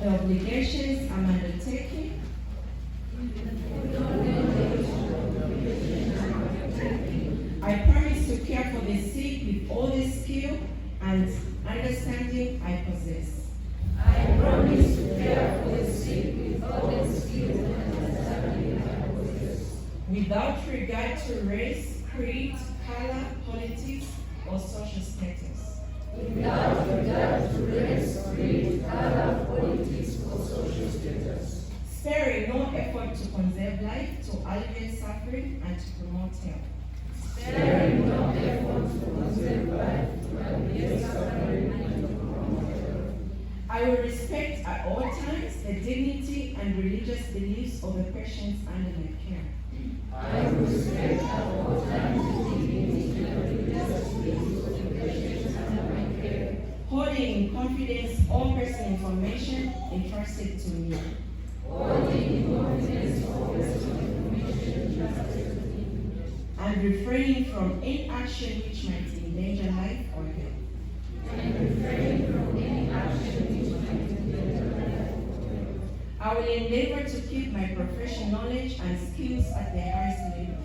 the obligations I'm undertaking I promise to care for the sick with all the skill and understanding I possess. I promise to care for the sick with all the skill and understanding I possess. Without regard to race, creed, color, politics, or social status. Without regard to race, creed, color, politics, or social status. Sparing no effort to conserve life, to alleviate suffering, and to promote health. Sparing no effort to conserve life, to alleviate suffering, and to promote health. I will respect at all times the dignity and religious beliefs of the patients under my care. I will respect at all times the dignity and religious beliefs of the patients under my care. Holding in confidence all personal information entrusted to me. Holding in confidence all personal information entrusted to me. And refraining from any action which might endanger life or health. And refraining from any action which might endanger life or health. I will endeavor to keep my professional knowledge and skills at their highest level.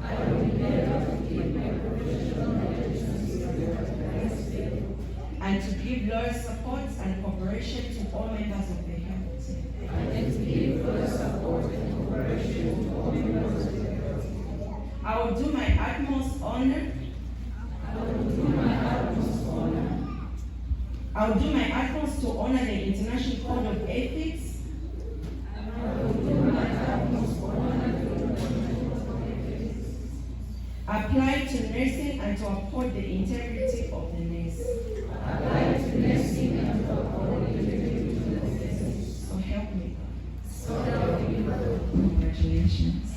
I will endeavor to keep my professional knowledge and skills at the highest level. And to give loyal support and cooperation to all members of the health team. And to give loyal support and cooperation to all members of the health team. I will do my utmost honor. I will do my utmost honor. I will do my utmost to honor the International Code of Ethics. I will do my utmost honor the International Code of Ethics. Apply to nursing and to uphold the integrity of the nurse. Apply to nursing and to uphold the integrity of the nurses. So help me God. So help me God. Congratulations.